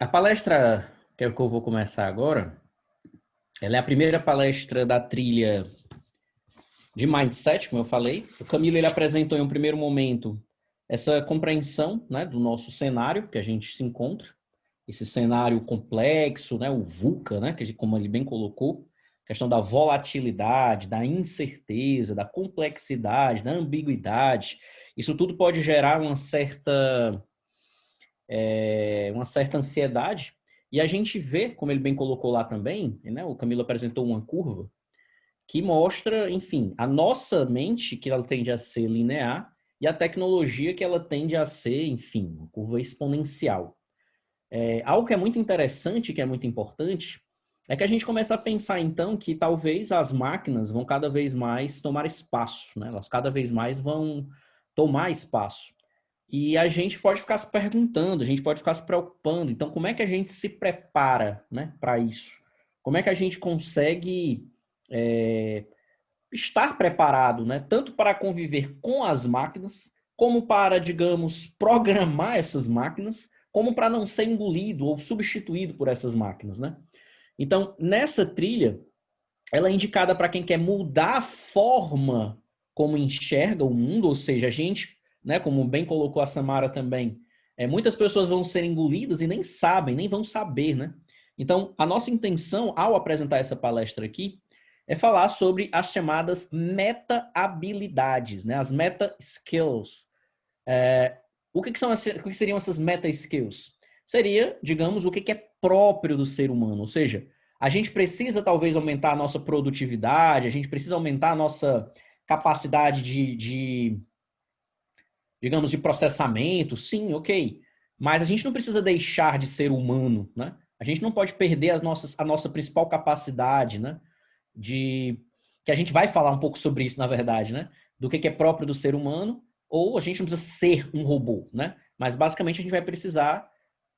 A palestra que eu vou começar agora, ela é a primeira palestra da trilha de Mindset, como eu falei. O Camilo ele apresentou em um primeiro momento essa compreensão, né, do nosso cenário que a gente se encontra, esse cenário complexo, né, o VUCA, né, que como ele bem colocou, questão da volatilidade, da incerteza, da complexidade, da ambiguidade. Isso tudo pode gerar uma certa ansiedade. E a gente vê, como ele bem colocou lá também, né, o Camilo apresentou uma curva que mostra, enfim, a nossa mente, que ela tende a ser linear, e a tecnologia que ela tende a ser, enfim, uma curva exponencial. Algo que é muito interessante, que é muito importante, é que a gente começa a pensar, então, que talvez as máquinas vão cada vez mais tomar espaço, né? Elas cada vez mais vão tomar espaço. E a gente pode ficar se perguntando, a gente pode ficar se preocupando. Então, como é que a gente se prepara, né, para isso? Como é que a gente consegue é, estar preparado, né, tanto para conviver com as máquinas, como para, digamos, programar essas máquinas, como para não ser engolido ou substituído por essas máquinas, né? Então, nessa trilha, ela é indicada para quem quer mudar a forma como enxerga o mundo, ou seja, a gente, né, como bem colocou a Samara também, muitas pessoas vão ser engolidas e nem sabem, nem vão saber, né? Então, a nossa intenção ao apresentar essa palestra aqui é falar sobre as chamadas meta-habilidades, né? As meta-skills. O que seriam essas meta-skills? Seria, digamos, o que é próprio do ser humano, ou seja, a gente precisa talvez aumentar a nossa produtividade, a gente precisa aumentar a nossa capacidade digamos, de processamento, sim, ok. Mas a gente não precisa deixar de ser humano, né? A gente não pode perder a nossa principal capacidade, né? De que a gente vai falar um pouco sobre isso, na verdade, né? Do que é próprio do ser humano, ou a gente não precisa ser um robô, né? Mas basicamente a gente vai precisar,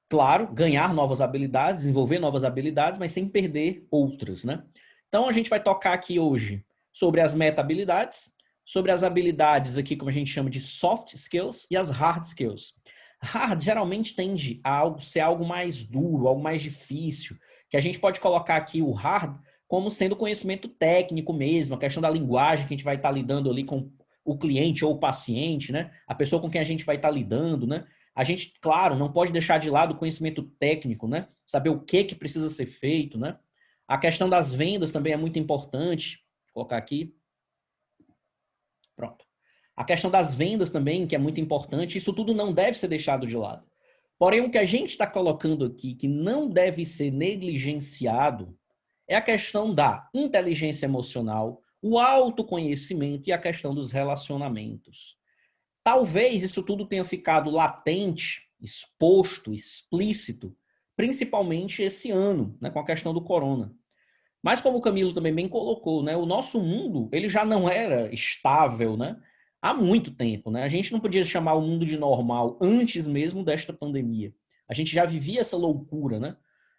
claro, ganhar novas habilidades, desenvolver novas habilidades, mas sem perder outras, né? Então a gente vai tocar aqui hoje sobre as meta-habilidades, sobre as habilidades aqui, como a gente chama de soft skills, e as hard skills. Hard geralmente tende a ser algo mais duro, algo mais difícil, que a gente pode colocar aqui o hard como sendo conhecimento técnico mesmo, a questão da linguagem que a gente vai estar lidando ali com o cliente ou o paciente, né? A pessoa com quem a gente vai estar lidando, né? A gente, claro, não pode deixar de lado o conhecimento técnico, né? Saber o que precisa ser feito, né? A questão das vendas também é muito importante. Vou colocar aqui. Pronto. A questão das vendas também, que é muito importante, isso tudo não deve ser deixado de lado. Porém, o que a gente está colocando aqui, que não deve ser negligenciado, é a questão da inteligência emocional, o autoconhecimento e a questão dos relacionamentos. Talvez isso tudo tenha ficado latente, exposto, explícito, principalmente esse ano, né, com a questão do corona. Mas como o Camilo também bem colocou, né, o nosso mundo ele já não era estável, né, há muito tempo, né? A gente não podia chamar o mundo de normal antes mesmo desta pandemia. A gente já vivia essa loucura, né?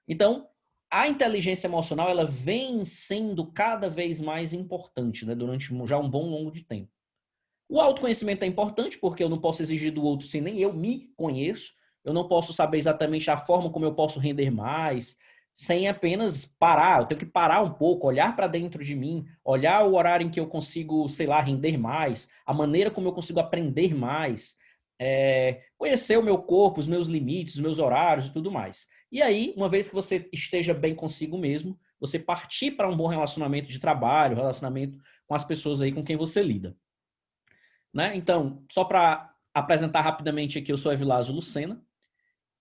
Então, a inteligência emocional ela vem sendo cada vez mais importante, né, durante já um bom longo de tempo. O autoconhecimento é importante porque eu não posso exigir do outro se nem eu me conheço. Eu não posso saber exatamente a forma como eu posso render mais, sem apenas parar. Eu tenho que parar um pouco, olhar para dentro de mim, olhar o horário em que eu consigo, sei lá, render mais, a maneira como eu consigo aprender mais, conhecer o meu corpo, os meus limites, os meus horários e tudo mais. E aí, uma vez que você esteja bem consigo mesmo, você partir para um bom relacionamento de trabalho, relacionamento com as pessoas aí com quem você lida. Né? Então, só para apresentar rapidamente aqui, eu sou Evilásio Lucena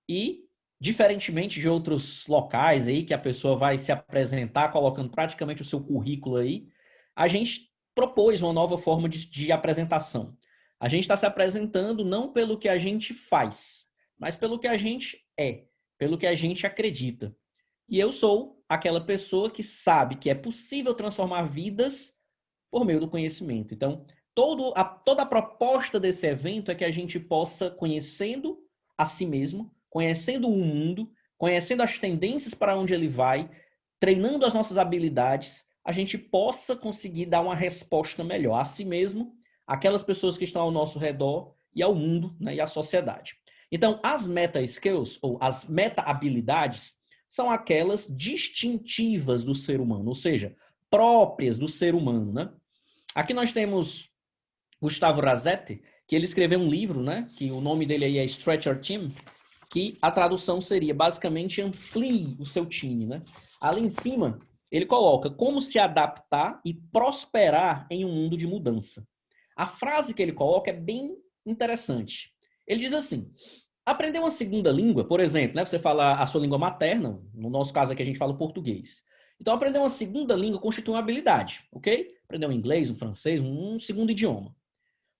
e, diferentemente de outros locais aí que a pessoa vai se apresentar colocando praticamente o seu currículo aí, a gente propôs uma nova forma de apresentação. A gente está se apresentando não pelo que a gente faz, mas pelo que a gente é, pelo que a gente acredita. E eu sou aquela pessoa que sabe que é possível transformar vidas por meio do conhecimento. Então, toda a proposta desse evento é que a gente possa, conhecendo a si mesmo, conhecendo o mundo, conhecendo as tendências para onde ele vai, treinando as nossas habilidades, a gente possa conseguir dar uma resposta melhor a si mesmo, aquelas pessoas que estão ao nosso redor e ao mundo, né, e à sociedade. Então, as meta-skills, ou as meta-habilidades, são aquelas distintivas do ser humano, ou seja, próprias do ser humano, né? Aqui nós temos Gustavo Rasetti, que ele escreveu um livro, né? Que o nome dele aí é Stretch Your Team, que a tradução seria basicamente amplie o seu time, né? Ali em cima, ele coloca como se adaptar e prosperar em um mundo de mudança. A frase que ele coloca é bem interessante. Ele diz assim: aprender uma segunda língua, por exemplo, né? Você fala a sua língua materna, no nosso caso aqui a gente fala o português. Então, aprender uma segunda língua constitui uma habilidade, ok? Aprender um inglês, um francês, um segundo idioma.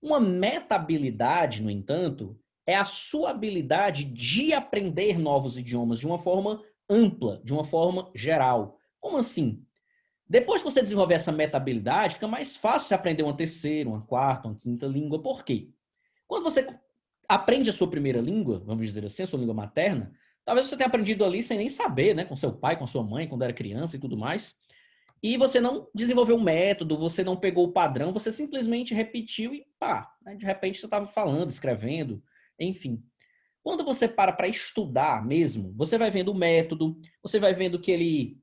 Uma meta-habilidade, no entanto, é a sua habilidade de aprender novos idiomas de uma forma ampla, de uma forma geral. Como assim? Depois que você desenvolver essa meta-habilidade, fica mais fácil você aprender uma terceira, uma quarta, uma quinta língua. Por quê? Quando você aprende a sua primeira língua, vamos dizer assim, a sua língua materna, talvez você tenha aprendido ali sem nem saber, né? Com seu pai, com sua mãe, quando era criança e tudo mais. E você não desenvolveu um método, você não pegou o padrão, você simplesmente repetiu e pá, né? De repente você estava falando, escrevendo, enfim. Quando você para estudar mesmo, você vai vendo o método, você vai vendo que ele,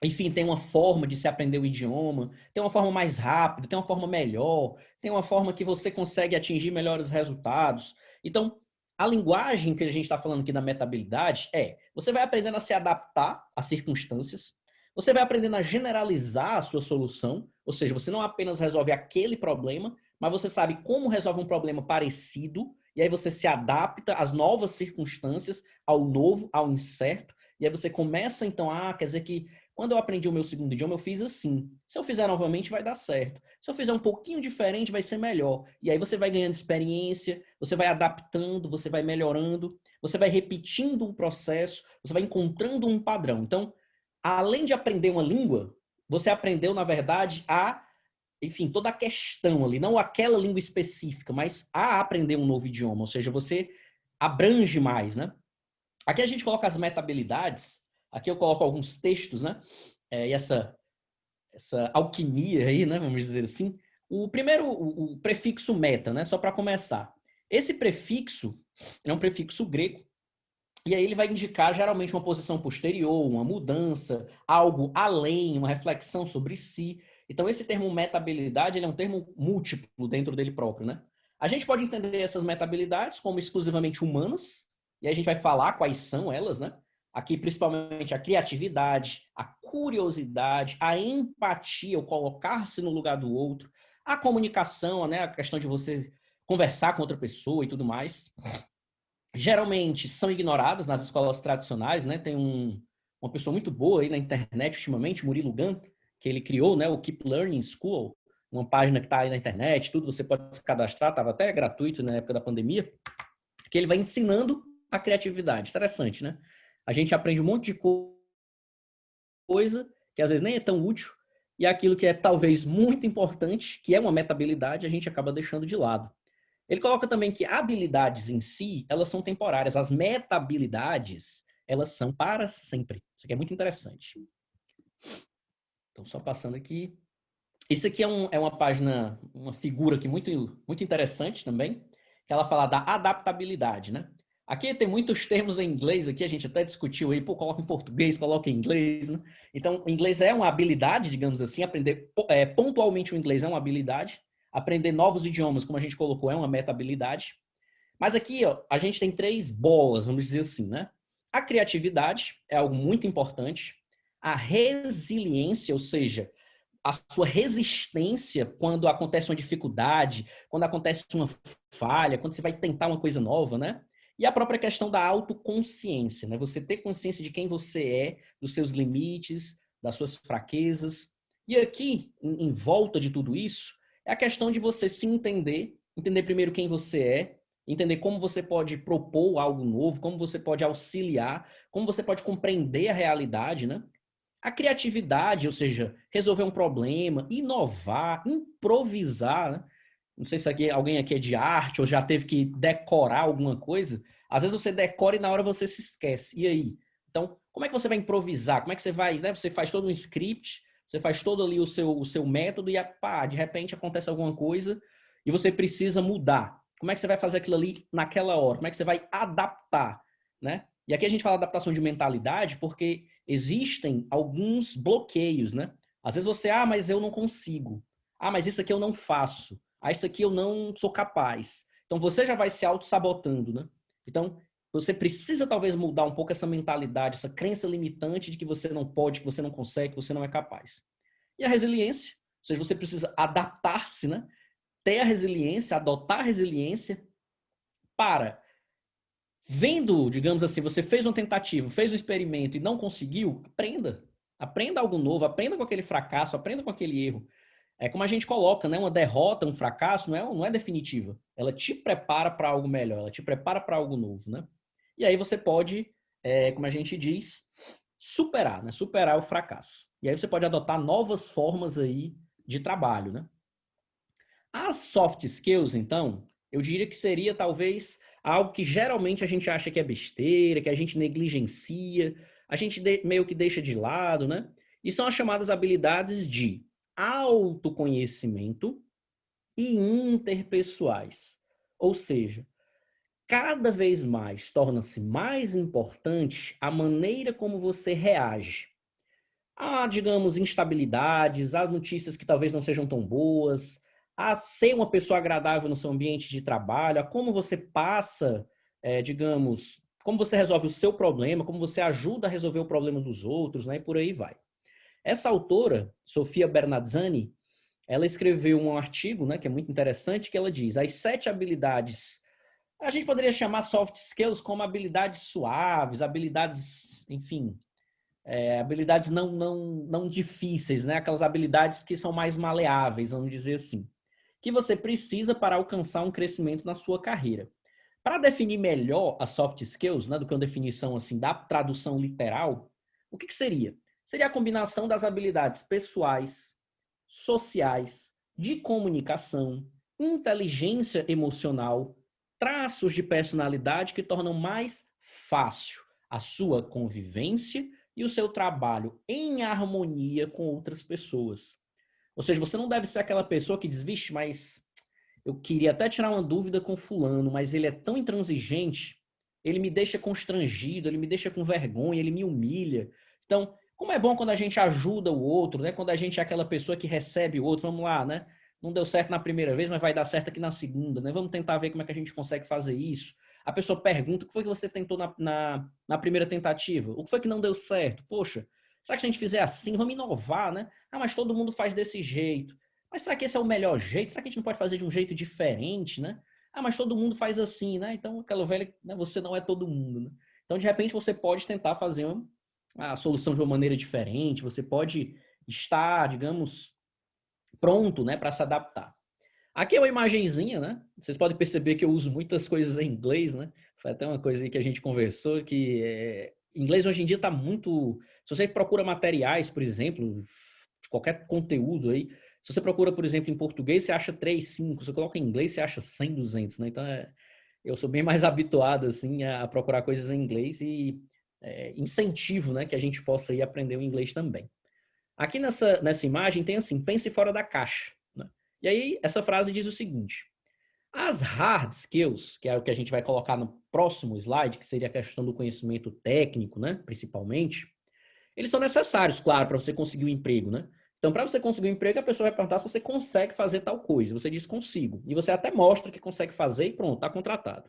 enfim, tem uma forma de se aprender o idioma, tem uma forma mais rápida, tem uma forma melhor, tem uma forma que você consegue atingir melhores resultados. Então, a linguagem que a gente está falando aqui da metabilidade é, você vai aprendendo a se adaptar às circunstâncias, você vai aprendendo a generalizar a sua solução, ou seja, você não apenas resolve aquele problema, mas você sabe como resolve um problema parecido, e aí você se adapta às novas circunstâncias, ao novo, ao incerto, e aí você começa então, quer dizer que quando eu aprendi o meu segundo idioma, eu fiz assim. Se eu fizer novamente, vai dar certo. Se eu fizer um pouquinho diferente, vai ser melhor. E aí você vai ganhando experiência, você vai adaptando, você vai melhorando, você vai repetindo um processo, você vai encontrando um padrão. Então, além de aprender uma língua, você aprendeu, na verdade, enfim, toda a questão ali, não aquela língua específica, mas a aprender um novo idioma. Ou seja, você abrange mais, né? Aqui a gente coloca as meta-habilidades. Aqui eu coloco alguns textos, né? E essa alquimia aí, né? Vamos dizer assim. O primeiro, o prefixo meta, né? Só para começar. Esse prefixo é um prefixo grego. E aí ele vai indicar geralmente uma posição posterior, uma mudança, algo além, uma reflexão sobre si. Então esse termo meta-habilidade, ele é um termo múltiplo dentro dele próprio, né? A gente pode entender essas meta-habilidades como exclusivamente humanas, e aí a gente vai falar quais são elas, né? Aqui, principalmente, a criatividade, a curiosidade, a empatia, o colocar-se no lugar do outro, a comunicação, né? A questão de você conversar com outra pessoa e tudo mais. Geralmente são ignoradas nas escolas tradicionais, né? Tem uma pessoa muito boa aí na internet ultimamente, Murilo Gun, que ele criou, né? O Keep Learning School, uma página que está aí na internet, tudo você pode se cadastrar, estava até gratuito na época da pandemia, que ele vai ensinando a criatividade. Interessante, né? A gente aprende um monte de coisa que às vezes nem é tão útil, e aquilo que é talvez muito importante, que é uma meta-habilidade, a gente acaba deixando de lado. Ele coloca também que habilidades em si, elas são temporárias. As meta-habilidades, elas são para sempre. Isso aqui é muito interessante. Então, só passando aqui. Isso aqui é uma página, uma figura aqui muito, muito interessante também, que ela fala da adaptabilidade, né? Aqui tem muitos termos em inglês, aqui a gente até discutiu aí, pô, coloca em português, coloca em inglês, né? Então, o inglês é uma habilidade, digamos assim, aprender pontualmente o inglês é uma habilidade, aprender novos idiomas, como a gente colocou, é uma meta-habilidade. Mas aqui, ó, a gente tem três bolas, vamos dizer assim, né? A criatividade é algo muito importante, a resiliência, ou seja, a sua resistência quando acontece uma dificuldade, quando acontece uma falha, quando você vai tentar uma coisa nova, né? E a própria questão da autoconsciência, né? Você ter consciência de quem você é, dos seus limites, das suas fraquezas. E aqui, em volta de tudo isso, é a questão de você se entender, entender primeiro quem você é, entender como você pode propor algo novo, como você pode auxiliar, como você pode compreender a realidade, né? A criatividade, ou seja, resolver um problema, inovar, improvisar, né? Não sei se alguém aqui é de arte ou já teve que decorar alguma coisa. Às vezes você decora e na hora você se esquece. E aí? Então, como é que você vai improvisar? Como é que você vai, né? Você faz todo um script, você faz todo ali o seu método e, pá, de repente acontece alguma coisa e você precisa mudar. Como é que você vai fazer aquilo ali naquela hora? Como é que você vai adaptar, né? E aqui a gente fala adaptação de mentalidade porque existem alguns bloqueios, né? Às vezes você, mas eu não consigo. Mas isso aqui eu não faço. Isso aqui eu não sou capaz. Então você já vai se auto-sabotando, né? Então você precisa talvez mudar um pouco essa mentalidade, essa crença limitante de que você não pode, que você não consegue, que você não é capaz. E a resiliência, ou seja, você precisa adaptar-se, né? Ter a resiliência, adotar a resiliência para, vendo, digamos assim, você fez uma tentativa, fez um experimento e não conseguiu, aprenda. Aprenda algo novo, aprenda com aquele fracasso, aprenda com aquele erro. É como a gente coloca, né? Uma derrota, um fracasso não é definitiva. Ela te prepara para algo melhor, ela te prepara para algo novo, né? E aí você pode, como a gente diz, superar, né? Superar o fracasso. E aí você pode adotar novas formas aí de trabalho, né? As soft skills, então, eu diria que seria talvez algo que geralmente a gente acha que é besteira, que a gente negligencia, a gente meio que deixa de lado, né? E são as chamadas habilidades de autoconhecimento e interpessoais. Ou seja, cada vez mais torna-se mais importante a maneira como você reage a, digamos, instabilidades, a notícias que talvez não sejam tão boas, a ser uma pessoa agradável no seu ambiente de trabalho, a como você passa, digamos, como você resolve o seu problema, como você ajuda a resolver o problema dos outros, né? E por aí vai. Essa autora, Sofia Bernazzani, ela escreveu um artigo, né, que é muito interessante, que ela diz: as 7 habilidades, a gente poderia chamar soft skills como habilidades suaves, habilidades, enfim, habilidades não difíceis, né? Aquelas habilidades que são mais maleáveis, vamos dizer assim, que você precisa para alcançar um crescimento na sua carreira. Para definir melhor as soft skills, né, do que uma definição assim da tradução literal, o que seria? Seria a combinação das habilidades pessoais, sociais, de comunicação, inteligência emocional, traços de personalidade que tornam mais fácil a sua convivência e o seu trabalho em harmonia com outras pessoas. Ou seja, você não deve ser aquela pessoa que diz, vixe, mas eu queria até tirar uma dúvida com fulano, mas ele é tão intransigente, ele me deixa constrangido, ele me deixa com vergonha, ele me humilha. Então, como é bom quando a gente ajuda o outro, né? Quando a gente é aquela pessoa que recebe o outro, vamos lá, né? Não deu certo na primeira vez, mas vai dar certo aqui na segunda, né? Vamos tentar ver como é que a gente consegue fazer isso. A pessoa pergunta, o que foi que você tentou na primeira tentativa? O que foi que não deu certo? Poxa, será que se a gente fizer assim, vamos inovar, né? Mas todo mundo faz desse jeito. Mas será que esse é o melhor jeito? Será que a gente não pode fazer de um jeito diferente, né? Mas todo mundo faz assim, né? Então, aquela velha, né? Você não é todo mundo, né? Então, de repente, você pode tentar fazer a solução de uma maneira diferente, você pode estar, digamos, pronto, né, para se adaptar. Aqui é uma imagenzinha, né? Vocês podem perceber que eu uso muitas coisas em inglês, né? Foi até uma coisa aí que a gente conversou, que inglês hoje em dia está muito... Se você procura materiais, por exemplo, de qualquer conteúdo aí, se você procura, por exemplo, em português, você acha 3, 5. Se você coloca em inglês, você acha 100, 200, né? Então, eu sou bem mais habituado, assim, a procurar coisas em inglês e incentivo, né, que a gente possa ir aprender o inglês também. Aqui nessa imagem tem assim, pense fora da caixa, né? E aí, essa frase diz o seguinte: as hard skills, que é o que a gente vai colocar no próximo slide, que seria a questão do conhecimento técnico, né, principalmente, eles são necessários, claro, para você conseguir um emprego, né? Então, para você conseguir um emprego, a pessoa vai perguntar se você consegue fazer tal coisa. Você diz consigo. E você até mostra que consegue fazer e pronto, está contratado.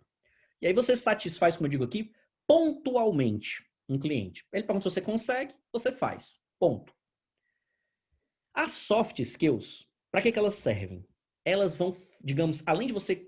E aí você satisfaz, como eu digo aqui, pontualmente um cliente. Ele pergunta se você consegue, você faz. Ponto. As soft skills, para que elas servem? Elas vão, digamos, além de você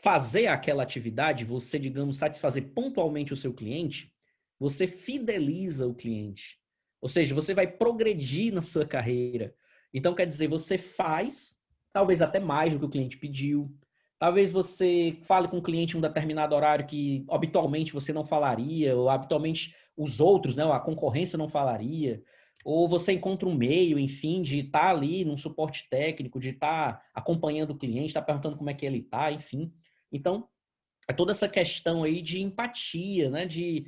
fazer aquela atividade, você, digamos, satisfazer pontualmente o seu cliente, você fideliza o cliente. Ou seja, você vai progredir na sua carreira. Então, quer dizer, você faz, talvez até mais do que o cliente pediu. Talvez você fale com o cliente em um determinado horário que habitualmente você não falaria, ou habitualmente os outros, né, a concorrência não falaria. Ou você encontra um meio, enfim, de estar ali num suporte técnico, de estar acompanhando o cliente, estar perguntando como é que ele está, enfim. Então, é toda essa questão aí de empatia, né? De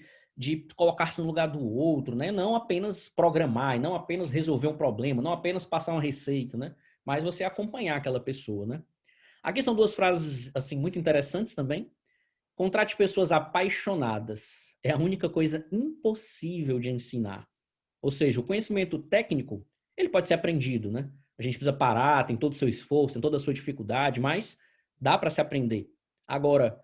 colocar-se no lugar do outro, né? Não apenas programar, não apenas resolver um problema, não apenas passar uma receita, né? Mas você acompanhar aquela pessoa, né? Aqui são duas frases assim muito interessantes também. Contrate pessoas apaixonadas. É a única coisa impossível de ensinar. Ou seja, o conhecimento técnico, ele pode ser aprendido, né? A gente precisa parar, tem todo o seu esforço, tem toda a sua dificuldade, mas dá para se aprender. Agora,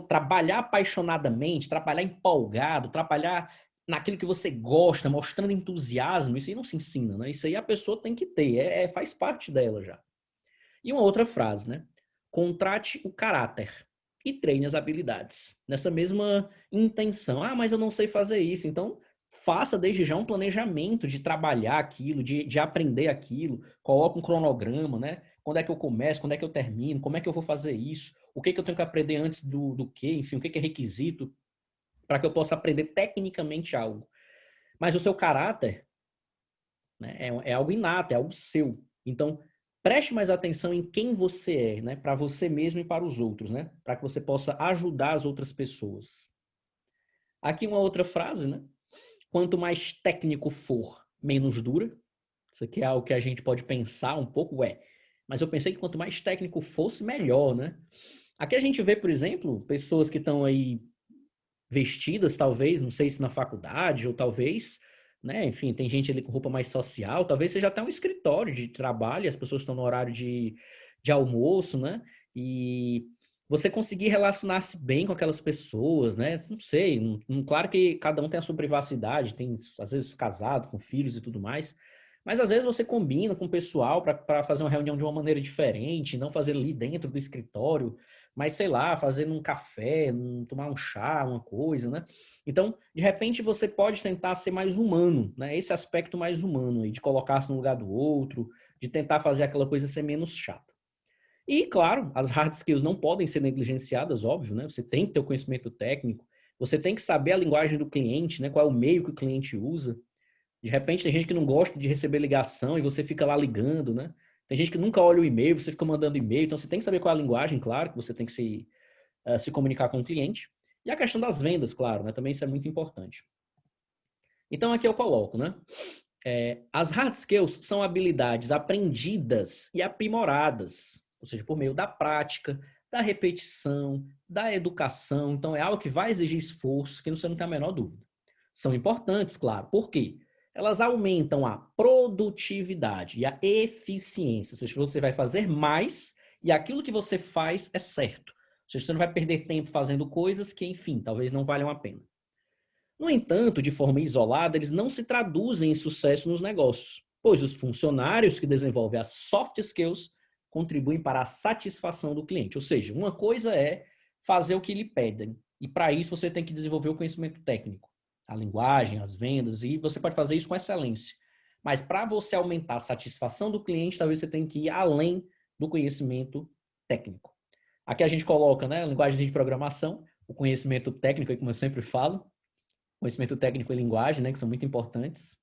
trabalhar apaixonadamente, trabalhar empolgado, trabalhar naquilo que você gosta, mostrando entusiasmo, isso aí não se ensina, né? Isso aí a pessoa tem que ter, faz parte dela já. E uma outra frase, né? Contrate o caráter e treine as habilidades. Nessa mesma intenção. Ah, mas eu não sei fazer isso. Então, faça desde já um planejamento de trabalhar aquilo, de aprender aquilo. Coloque um cronograma, né? Quando é que eu começo, quando é que eu termino, como é que eu vou fazer isso, o que, que eu tenho que aprender antes do que, enfim, o que, que é requisito para que eu possa aprender tecnicamente algo. Mas o seu caráter, né, é algo inato, é algo seu. Então, preste mais atenção em quem você é, né, para você mesmo e para os outros, né, para que você possa ajudar as outras pessoas. Aqui uma outra frase, né? Quanto mais técnico for, menos dura. Isso aqui é algo que a gente pode pensar um pouco, mas eu pensei que quanto mais técnico fosse, melhor, né? Aqui a gente vê, por exemplo, pessoas que estão aí vestidas, talvez, não sei se na faculdade, ou talvez, né? Enfim, tem gente ali com roupa mais social, talvez seja até um escritório de trabalho, as pessoas estão no horário de almoço, né? E você conseguir relacionar-se bem com aquelas pessoas, né? Não sei, claro que cada um tem a sua privacidade, tem às vezes casado, com filhos e tudo mais, mas às vezes você combina com o pessoal para fazer uma reunião de uma maneira diferente, não fazer ali dentro do escritório, mas sei lá, fazer num café, tomar um chá, uma coisa, né? Então, de repente, você pode tentar ser mais humano, né? Esse aspecto mais humano aí, de colocar-se no lugar do outro, de tentar fazer aquela coisa ser menos chata. E, claro, as hard skills não podem ser negligenciadas, óbvio, né? Você tem que ter o conhecimento técnico, você tem que saber a linguagem do cliente, né? Qual é o meio que o cliente usa. De repente, tem gente que não gosta de receber ligação e você fica lá ligando, né? Tem gente que nunca olha o e-mail, você fica mandando e-mail, então você tem que saber qual é a linguagem, claro, que você tem que se comunicar com o cliente. E a questão das vendas, claro, né? Também isso é muito importante. Então aqui eu coloco, né? As hard skills são habilidades aprendidas e aprimoradas, ou seja, por meio da prática, da repetição, da educação. Então é algo que vai exigir esforço, que você não tem a menor dúvida. São importantes, claro. Por quê? Elas aumentam a produtividade e a eficiência, ou seja, você vai fazer mais e aquilo que você faz é certo. Ou seja, você não vai perder tempo fazendo coisas que, enfim, talvez não valham a pena. No entanto, de forma isolada, eles não se traduzem em sucesso nos negócios, pois os funcionários que desenvolvem as soft skills contribuem para a satisfação do cliente. Ou seja, uma coisa é fazer o que lhe pedem, e para isso você tem que desenvolver o conhecimento técnico, a linguagem, as vendas, e você pode fazer isso com excelência. Mas para você aumentar a satisfação do cliente, talvez você tenha que ir além do conhecimento técnico. Aqui a gente coloca, né, a linguagem de programação, o conhecimento técnico, como eu sempre falo, conhecimento técnico e linguagem, né, que são muito importantes.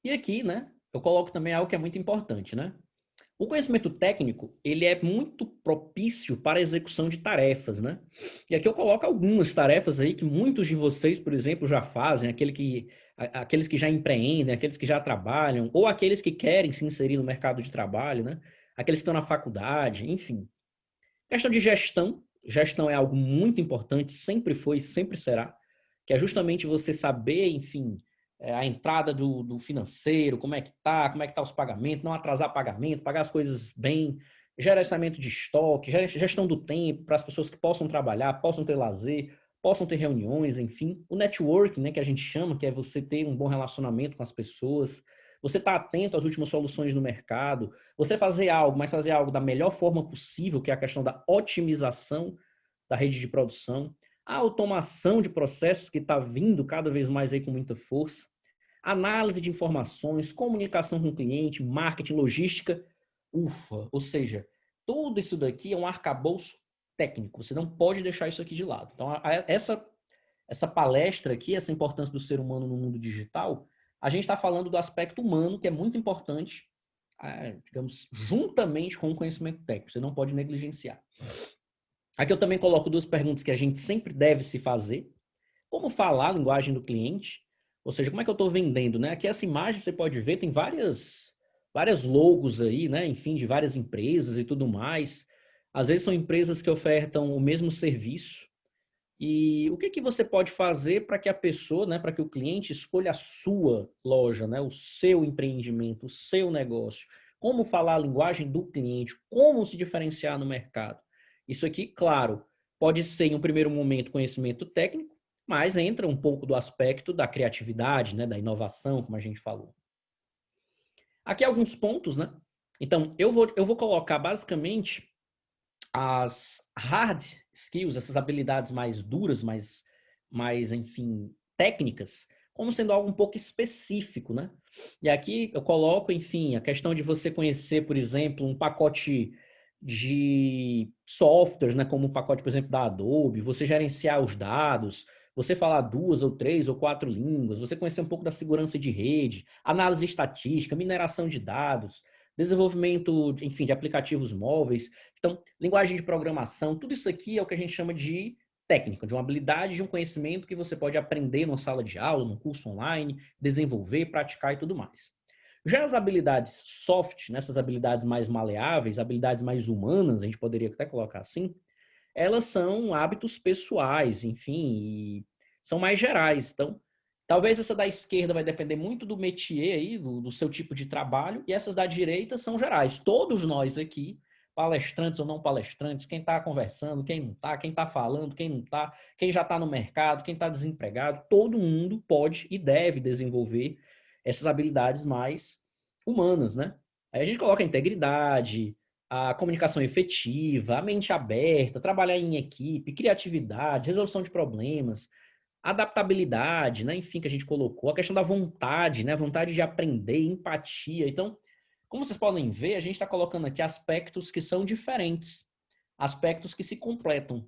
E aqui, né, eu coloco também algo que é muito importante, né? O conhecimento técnico, ele é muito propício para a execução de tarefas, né? E aqui eu coloco algumas tarefas aí que muitos de vocês, por exemplo, já fazem, aqueles que já empreendem, aqueles que já trabalham, ou aqueles que querem se inserir no mercado de trabalho, né? Aqueles que estão na faculdade, enfim. Questão de gestão. Gestão é algo muito importante, sempre foi e sempre será, que é justamente você saber, enfim, a entrada do financeiro, como é que tá os pagamentos, não atrasar pagamento, pagar as coisas bem, gerenciamento de estoque, gestão do tempo para as pessoas que possam trabalhar, possam ter lazer, possam ter reuniões, enfim. O networking, né, que a gente chama, que é você ter um bom relacionamento com as pessoas, você estar atento às últimas soluções no mercado, você fazer algo, mas fazer algo da melhor forma possível, que é a questão da otimização da rede de produção, a automação de processos que está vindo cada vez mais aí com muita força, análise de informações, comunicação com o cliente, marketing, logística, ou seja, tudo isso daqui é um arcabouço técnico, você não pode deixar isso aqui de lado. Então, essa palestra aqui, essa importância do ser humano no mundo digital, a gente está falando do aspecto humano, que é muito importante, digamos, juntamente com o conhecimento técnico. Você não pode negligenciar. Aqui eu também coloco duas perguntas que a gente sempre deve se fazer. Como falar a linguagem do cliente? Ou seja, como é que eu estou vendendo, né? Aqui essa imagem você pode ver, tem várias logos aí, né? Enfim, de várias empresas e tudo mais. Às vezes são empresas que ofertam o mesmo serviço. E o que que você pode fazer para que a pessoa, né, para que o cliente escolha a sua loja, né, o seu empreendimento, o seu negócio? Como falar a linguagem do cliente? Como se diferenciar no mercado? Isso aqui, claro, pode ser em um primeiro momento conhecimento técnico, mas entra um pouco do aspecto da criatividade, né, da inovação, como a gente falou. Aqui alguns pontos, né? Então, eu vou colocar basicamente as hard skills, essas habilidades mais duras, mais, enfim, técnicas, como sendo algo um pouco específico, né? E aqui eu coloco, enfim, a questão de você conhecer, por exemplo, um pacote de softwares, né, como o pacote, por exemplo, da Adobe, você gerenciar os dados, você falar 2 ou 3 ou 4 línguas, você conhecer um pouco da segurança de rede, análise estatística, mineração de dados, desenvolvimento, enfim, de aplicativos móveis. Então, linguagem de programação, tudo isso aqui é o que a gente chama de técnica, de uma habilidade, de um conhecimento que você pode aprender numa sala de aula, num curso online, desenvolver, praticar e tudo mais. Já as habilidades soft, nessas habilidades mais maleáveis, habilidades mais humanas, a gente poderia até colocar assim, elas são hábitos pessoais, enfim, e são mais gerais. Então, talvez essa da esquerda vai depender muito do métier aí, do seu tipo de trabalho, e essas da direita são gerais. Todos nós aqui, palestrantes ou não palestrantes, quem está conversando, quem não está, quem está falando, quem não está, quem já está no mercado, quem está desempregado, todo mundo pode e deve desenvolver essas habilidades mais humanas, né? Aí a gente coloca a integridade, a comunicação efetiva, a mente aberta, trabalhar em equipe, criatividade, resolução de problemas, adaptabilidade, né? Enfim, que a gente colocou, a questão da vontade, né? Vontade de aprender, empatia. Então, como vocês podem ver, a gente está colocando aqui aspectos que são diferentes, aspectos que se completam.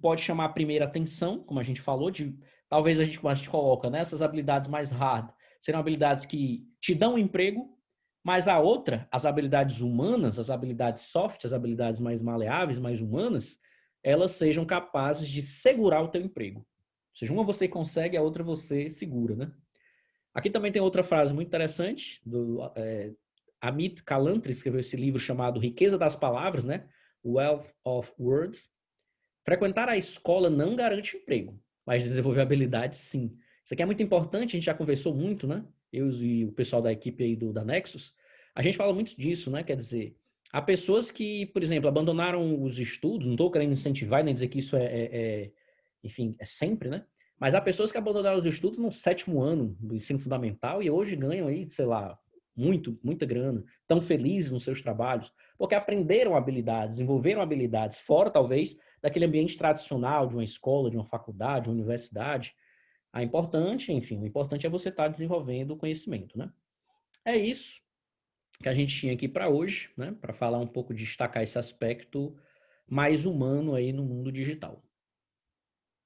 Pode chamar a primeira atenção, como a gente falou, de talvez como a gente coloca, né? Essas habilidades mais hard, serão habilidades que te dão um emprego, mas a outra, as habilidades humanas, as habilidades soft, as habilidades mais maleáveis, mais humanas, elas sejam capazes de segurar o teu emprego. Ou seja, uma você consegue, a outra você segura, né? Aqui também tem outra frase muito interessante, do Amit Kalantri escreveu esse livro chamado Riqueza das Palavras, né? Wealth of Words. Frequentar a escola não garante emprego, mas desenvolver habilidades, sim. Isso aqui é muito importante, a gente já conversou muito, né? Eu e o pessoal da equipe aí da Nexus, a gente fala muito disso, né? Quer dizer, há pessoas que, por exemplo, abandonaram os estudos, não estou querendo incentivar nem dizer que isso enfim, é sempre, né? Mas há pessoas que abandonaram os estudos no 7º ano do ensino fundamental e hoje ganham aí, sei lá, muita grana, estão felizes nos seus trabalhos, porque aprenderam habilidades, desenvolveram habilidades, fora talvez daquele ambiente tradicional de uma escola, de uma faculdade, de uma universidade. Enfim, o importante é você estar desenvolvendo o conhecimento, né? É isso que a gente tinha aqui para hoje, né? Para falar um pouco, destacar esse aspecto mais humano aí no mundo digital.